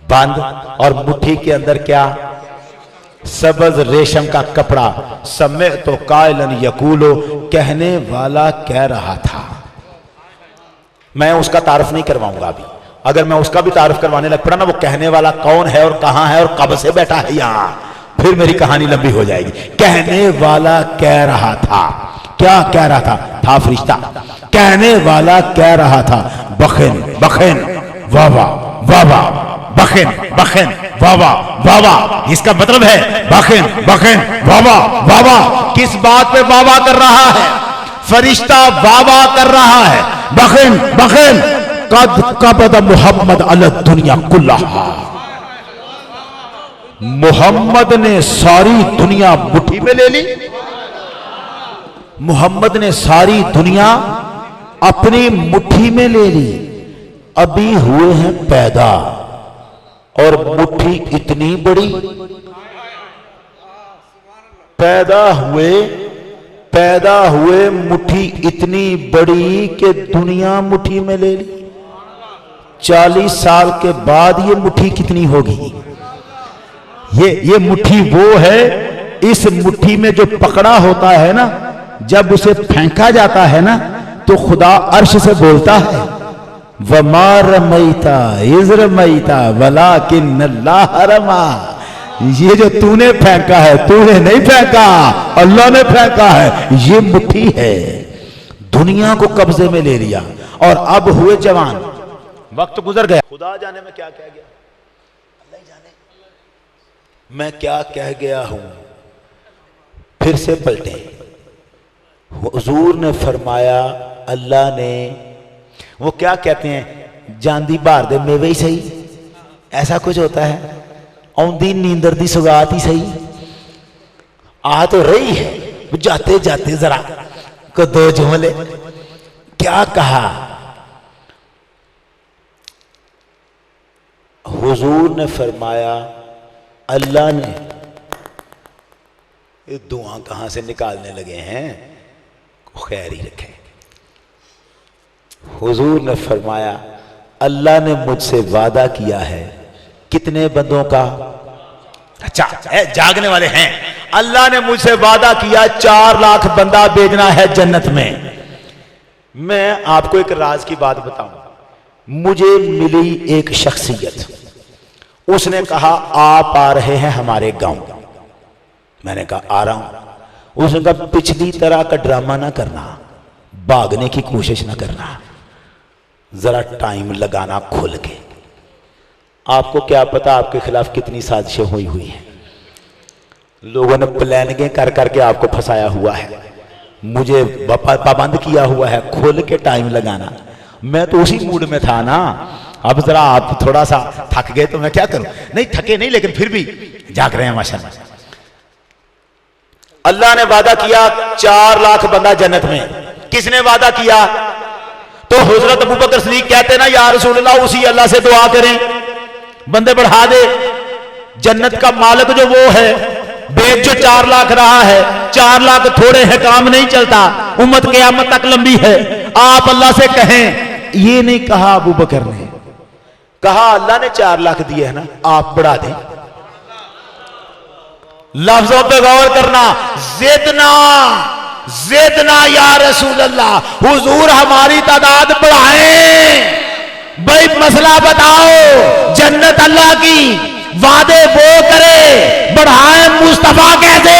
بند اور مٹھی کے اندر کیا؟ سبز ریشم کا کپڑا۔ سمعت قائلا یقول، کہنے والا کہہ رہا تھا، میں اس کا تعارف نہیں کرواؤں گا ابھی، اگر میں اس کا بھی تعارف کروانے لگ پڑا نا وہ کہنے والا کون ہے اور کہاں ہے اور کب سے بیٹھا ہے یہاں، پھر میری کہانی لمبی ہو جائے گی۔ کہنے والا کہہ رہا تھا، کیا کہہ رہا تھا؟ تھا فرشتہ، کہنے والا کہہ رہا تھا بخن بخن واوا واوا، بخن بخن واوا واوا، اس کا مطلب ہے بخن بخن واوا واوا۔ کس بات پہ واوا کر رہا ہے؟ فرشتہ واوا کر رہا ہے، بخن بخن قد قبض محمد علی الدنیا کلہا، محمد نے ساری دنیا مٹھی میں لے لی، محمد نے ساری دنیا اپنی مٹھی میں لے لی، ابھی ہوئے ہیں پیدا اور مٹھی اتنی بڑی، پیدا ہوئے مٹھی اتنی بڑی کہ دنیا مٹھی میں لے لی۔ 40 سال کے بعد یہ مٹھی کتنی ہوگی؟ یہ مٹھی وہ ہے، اس مٹھی میں جو پکڑا ہوتا ہے نا، جب اسے پھینکا جاتا ہے نا تو خدا عرش سے بولتا ہے وَمَا رَمَيْتَ إِذْ رَمَيْتَ وَلَكِنَّ اللَّهَ رَمَى، یہ جو تو نے پھینکا ہے تو نے نہیں پھینکا، اللہ نے پھینکا ہے، یہ مٹھی ہے، دنیا کو قبضے میں لے لیا اور اب ہوئے جوان، وقت گزر گیا، خدا جانے میں کیا کہہ گیا، اللہ جانے میں کیا کہہ گیا ہوں۔ پھر سے پلٹیں، حضور نے فرمایا، اللہ نے، وہ کیا کہتے ہیں، جاندی بار دے میوے ہی صحیح، ایسا کچھ ہوتا ہے، اوندی نیندر دی سگات ہی صحیح، آ تو رہی ہے، جاتے جاتے ذرا کو 2 جملے، کیا کہا؟ حضور نے فرمایا، اللہ نے، یہ دعا کہاں سے نکالنے لگے ہیں، خیر ہی رکھیں، حضور نے فرمایا اللہ نے مجھ سے وعدہ کیا ہے، کتنے بندوں کا؟ اچھا جاگنے والے ہیں، اللہ نے مجھ سے وعدہ کیا 4 لاکھ بندہ بھیجنا ہے جنت میں۔ میں آپ کو ایک راز کی بات بتاؤں، مجھے ملی ایک شخصیت، اس نے کہا آپ آ رہے ہیں ہمارے گاؤں، میں نے کہا آ رہا ہوں، اس نے کہا پچھلی طرح کا ڈرامہ نہ کرنا، بھاگنے کی کوشش نہ کرنا، ذرا ٹائم لگانا کھل کے، آپ کو کیا پتا آپ کے خلاف کتنی سازشیں ہوئی ہیں، لوگوں نے پلاننگیں کر کر کے آپ کو پھنسایا ہوا ہے، مجھے پابند کیا ہوا ہے، کھول کے ٹائم لگانا۔ میں تو اسی موڈ میں تھا نا، اب ذرا آپ تھوڑا سا تھک گئے تو میں کیا کروں، نہیں تھکے نہیں لیکن پھر بھی جاگ رہے ہیں ماشاءاللہ۔ اللہ نے وعدہ کیا 4 لاکھ بندہ جنت میں، کس نے وعدہ کیا؟ تو حضرت ابوبکر صدیق کہتے نا یا رسول اللہ اسی اللہ سے دعا کریں بندے بڑھا دے، جنت کا مالک جو وہ ہے، بیچ جو 4 لاکھ رہا ہے، 4 لاکھ تھوڑے ہیں، کام نہیں چلتا، امت قیامت تک لمبی ہے، آپ اللہ سے کہیں۔ یہ نہیں کہا ابو بکر نے، کہا اللہ نے 4 لاکھ دیے ہیں نا، آپ بڑھا دیں۔ لفظوں پہ غور کرنا، زدنا یا رسول اللہ، حضور ہماری تعداد بڑھائیں، بھائی مسئلہ بتاؤ، جنت اللہ کی، وعدے وہ کرے، بڑھائیں مصطفیٰ کیسے؟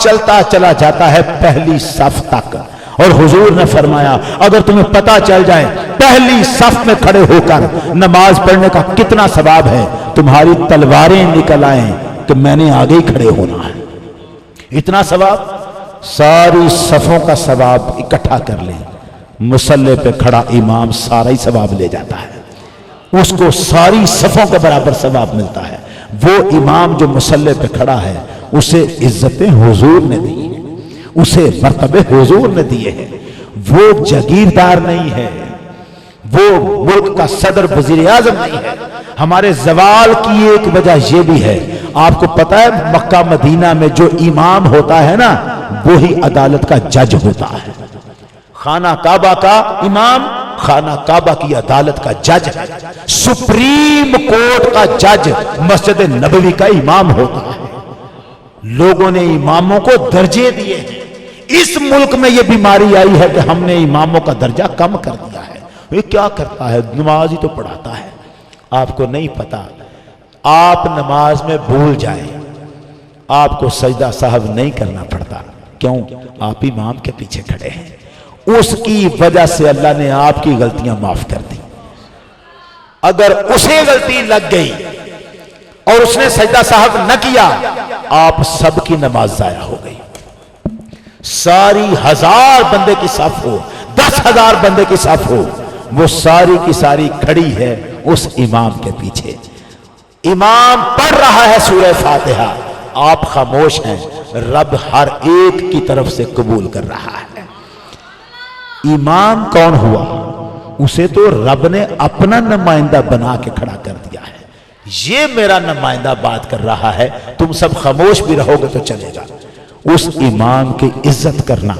چلتا چلا جاتا ہے پہلی صف تک۔ اور حضور نے فرمایا اگر تمہیں پتا چل جائے پہلی صف میں کھڑے ہو کر نماز پڑھنے کا کتنا ثواب ہے، تمہاری تلواریں نکل آئیں کہ میں نے آگے ہی کھڑے ہونا ہے، اتنا ثواب، ساری صفوں کا ثواب اکٹھا کر لیں، مصلی پہ کھڑا امام سارا ہی ثواب لے جاتا ہے، اس کو ساری صفوں کے برابر ثواب ملتا ہے۔ وہ امام جو مصلی پہ کھڑا ہے اسے عزتیں حضور نے دی ہیں، اسے مرتبے حضور نے دیے ہیں، وہ جاگیردار نہیں ہے، وہ ملک کا صدر وزیر اعظم نہیں ہے۔ ہمارے زوال کی ایک وجہ یہ بھی ہے، آپ کو پتا ہے مکہ مدینہ میں جو امام ہوتا ہے نا وہی عدالت کا جج ہوتا ہے، خانہ کعبہ کا امام خانہ کعبہ کی عدالت کا جج ہے، سپریم کورٹ کا جج مسجد نبوی کا امام ہوتا ہے۔ لوگوں نے اماموں کو درجے دیے ہیں، اس ملک میں یہ بیماری آئی ہے کہ ہم نے اماموں کا درجہ کم کر دیا ہے۔ یہ کیا کرتا ہے؟ نماز ہی تو پڑھاتا ہے، آپ کو نہیں پتا، آپ نماز میں بھول جائیں آپ کو سجدہ صاحب نہیں کرنا پڑتا، کیوں؟ آپ امام کے پیچھے کھڑے ہیں، اس کی وجہ سے اللہ نے آپ کی غلطیاں معاف کر دی۔ اگر اسے غلطی لگ گئی اور اس نے سجدہ صاحب نہ کیا، آپ سب کی نماز ضائع ہو گئی۔ ساری 1000 بندے کی صف ہو، 10,000 بندے کی صف ہو، وہ ساری کی ساری کھڑی ہے اس امام کے پیچھے، امام پڑھ رہا ہے سورہ فاتحہ، آپ خاموش ہیں، رب ہر ایک کی طرف سے قبول کر رہا ہے۔ امام کون ہوا؟ اسے تو رب نے اپنا نمائندہ بنا کے کھڑا کر دیا ہے، یہ میرا نمائندہ بات کر رہا ہے، تم سب خاموش بھی رہو گے تو چلے گا۔ اس امام کی عزت کرنا،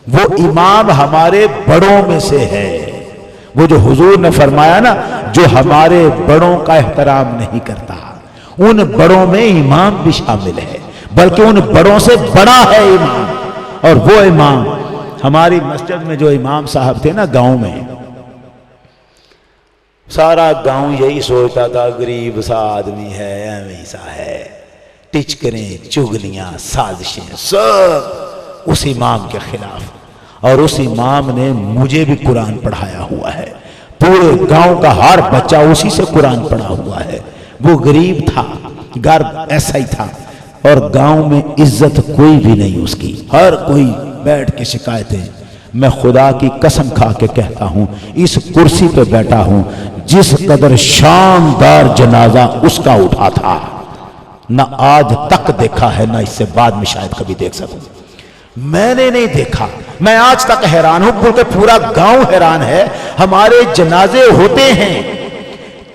وہ امام ہمارے بڑوں میں سے ہے، وہ جو حضور نے فرمایا نا جو ہمارے بڑوں کا احترام نہیں کرتا، ان بڑوں میں امام بھی شامل ہے، بلکہ ان بڑوں سے بڑا ہے امام۔ اور وہ امام ہماری مسجد میں جو امام صاحب تھے نا گاؤں میں، سارا گاؤں یہی سوچتا تھا غریب سا آدمی ہے، ایویں سا ہے، ٹچکریں چگلیاں سازشیں سب اس امام کے خلاف، اور اس امام نے مجھے بھی قرآن پڑھایا ہوا ہے، پورے گاؤں کا ہر بچہ اسی سے قرآن پڑھا ہوا ہے۔ وہ غریب تھا، گھر ایسا ہی تھا، اور گاؤں میں عزت کوئی بھی نہیں اس کی، ہر کوئی بیٹھ کے شکایتیں۔ میں خدا کی قسم کھا کے کہتا ہوں اس کرسی پہ بیٹھا ہوں، جس قدر شاندار جنازہ اس کا اٹھا تھا نہ آج تک دیکھا ہے، نہ اس سے بعد میں شاید کبھی دیکھ سکوں۔ میں نے نہیں دیکھا، میں آج تک حیران ہوں، بلکہ پورا گاؤں حیران ہے۔ ہمارے جنازے ہوتے ہیں،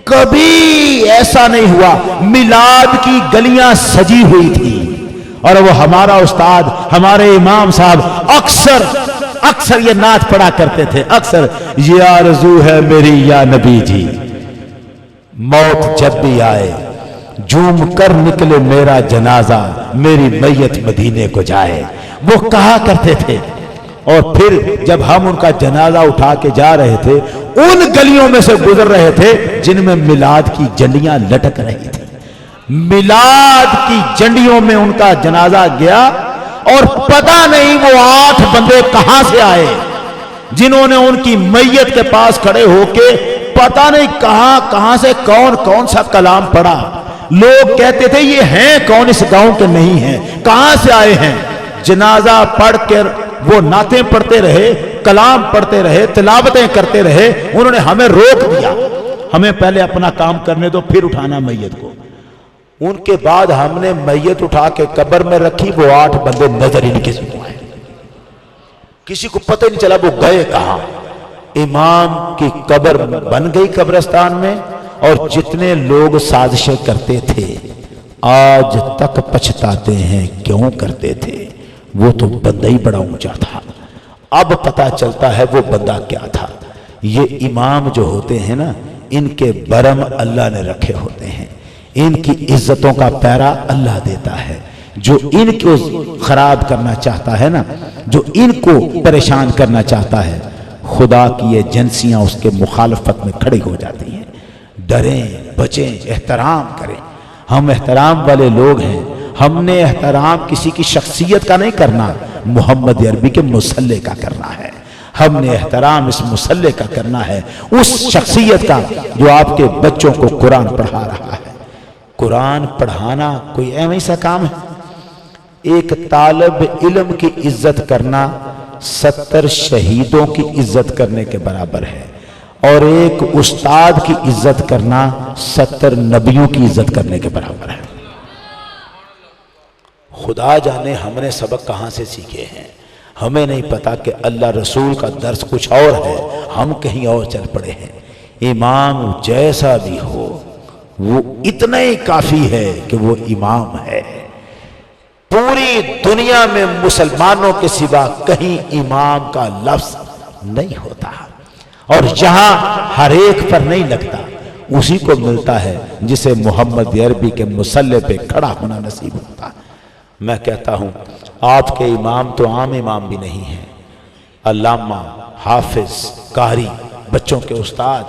کبھی ایسا نہیں ہوا، میلاد کی گلیاں سجی ہوئی تھی، اور وہ ہمارا استاد ہمارے امام صاحب اکثر یہ نعت پڑھا کرتے تھے، اکثر، یہ آرزو ہے میری یا نبی جی، موت جب بھی آئے جھوم کر نکلے میرا جنازہ، میری میت مدینے کو جائے، وہ کہا کرتے تھے۔ اور پھر جب ہم ان کا جنازہ اٹھا کے جا رہے تھے، ان گلیوں میں سے گزر رہے تھے جن میں میلاد کی جھنڈیاں لٹک رہی تھی، میلاد کی جھنڈیوں میں ان کا جنازہ گیا، اور پتہ نہیں وہ 8 بندے کہاں سے آئے جنہوں نے ان کی میت کے پاس کھڑے ہو کے پتہ نہیں کہاں سے کون سا کلام پڑھا۔ لوگ کہتے تھے یہ ہیں کون، اس گاؤں کے نہیں ہیں، کہاں سے آئے ہیں؟ جنازہ پڑھ کر وہ نعتیں پڑھتے رہے، کلام پڑھتے رہے، تلاوتیں کرتے رہے، انہوں نے ہمیں روک دیا، ہمیں پہلے اپنا کام کرنے دو پھر اٹھانا میت کو۔ ان کے بعد ہم نے میت اٹھا کے قبر میں رکھی، وہ 8 بندے نظر ہی نہیں کسی کو آئے، کسی کو پتہ نہیں چلا وہ گئے کہاں۔ امام کی قبر بن گئی قبرستان میں، اور جتنے لوگ سازشیں کرتے تھے آج تک پچھتاتے ہیں کیوں کرتے تھے، وہ تو بندہ ہی بڑا اونچا تھا۔ اب پتہ چلتا ہے وہ بندہ کیا تھا۔ یہ امام جو ہوتے ہیں نا، ان کے برم اللہ نے رکھے ہوتے ہیں، ان کی عزتوں کا پیرا اللہ دیتا ہے۔ جو ان کو خراب کرنا چاہتا ہے نا، جو ان کو پریشان کرنا چاہتا ہے، خدا کی یہ ایجنسیاں اس کے مخالفت میں کھڑی ہو جاتی ہیں۔ ڈریں، بچیں، احترام کریں۔ ہم احترام والے لوگ ہیں، ہم نے احترام کسی کی شخصیت کا نہیں کرنا، محمد عربی کے مصلی کا کرنا ہے۔ ہم نے احترام اس مصلی کا کرنا ہے، اس شخصیت کا جو آپ کے بچوں کو قرآن پڑھا رہا ہے۔ قرآن پڑھانا کوئی ایسا سا کام ہے؟ ایک طالب علم کی عزت کرنا 70 شہیدوں کی عزت کرنے کے برابر ہے، اور ایک استاد کی عزت کرنا 70 نبیوں کی عزت کرنے کے برابر ہے۔ خدا جانے ہم نے سبق کہاں سے سیکھے ہیں، ہمیں نہیں پتا کہ اللہ رسول کا درس کچھ اور ہے، ہم کہیں اور چل پڑے ہیں۔ امام جیسا بھی ہو وہ اتنا ہی کافی ہے کہ وہ امام ہے۔ پوری دنیا میں مسلمانوں کے سوا کہیں امام کا لفظ نہیں ہوتا، اور جہاں ہر ایک پر نہیں لگتا اسی کو ملتا ہے جسے محمد عربی کے مصلی پہ کھڑا ہونا نصیب ہوتا ہے۔ میں کہتا ہوں آپ کے امام تو عام امام بھی نہیں ہیں، علامہ، حافظ، قاری، بچوں کے استاد،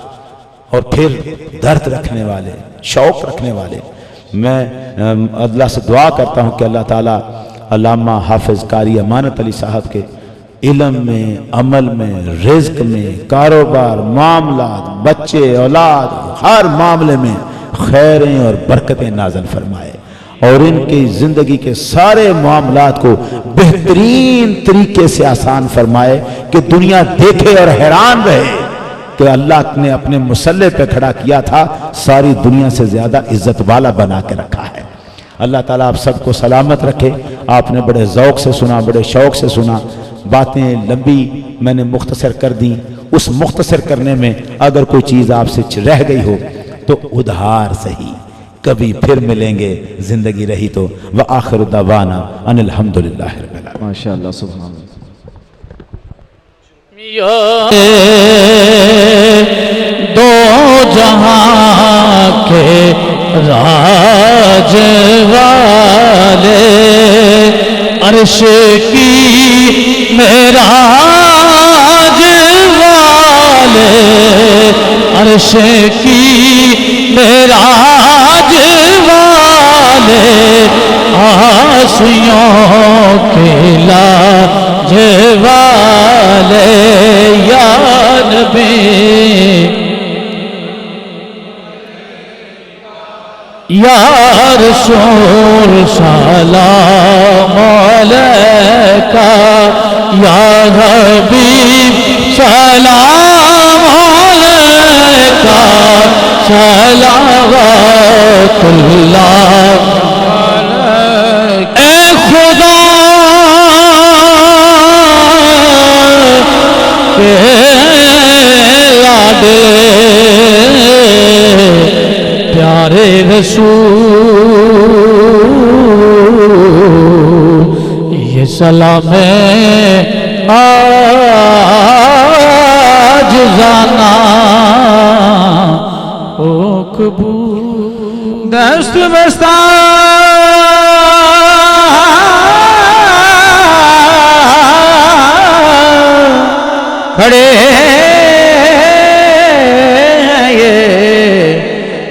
اور پھر درد رکھنے والے، شوق رکھنے والے۔ میں اللہ سے دعا کرتا ہوں کہ اللہ تعالیٰ علامہ حافظ قاری امانت علی صاحب کے علم میں، عمل میں، رزق میں، کاروبار، معاملات، بچے، اولاد، ہر معاملے میں خیریں اور برکتیں نازل فرمائے، اور ان کی زندگی کے سارے معاملات کو بہترین طریقے سے آسان فرمائے کہ دنیا دیکھے اور حیران رہے کہ اللہ نے اپنے مصلی پہ کھڑا کیا تھا، ساری دنیا سے زیادہ عزت والا بنا کے رکھا ہے۔ اللہ تعالیٰ آپ سب کو سلامت رکھے۔ آپ نے بڑے ذوق سے سنا، بڑے شوق سے سنا، باتیں لمبی میں نے مختصر کر دیں۔ اس مختصر کرنے میں اگر کوئی چیز آپ سے رہ گئی ہو تو ادھار صحیح، کبھی پھر ملیں گے زندگی رہی تو۔ وآخر دعوانا ان الحمدللہ رب العالمین۔ ماشاءاللہ، سبحان اللہ۔ دو جہاں کے راج والے، عرش کی معراج والے، عرش کی معراج والے، آسیوں کے لاج والے، یا نبی یا رسول سلام علیکہ، یا حبیب سلام علیکہ، صلوات اللہ علیکہ۔ اے خدا کے لاڈے پیارے رسول، یہ سلام عاجزانہ او قبول، دست بستہ کھڑے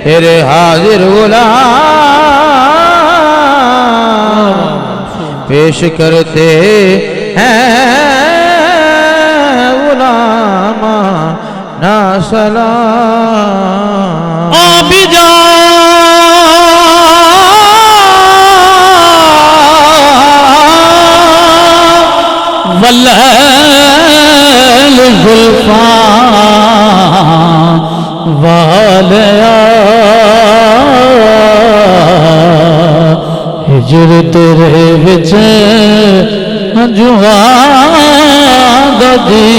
تیرے حاضر غلام پیش کرتے ہیں غلام نا سلام۔ آبی جان واللیل زلفان والیا، ہجر تیرے وچ جوان دی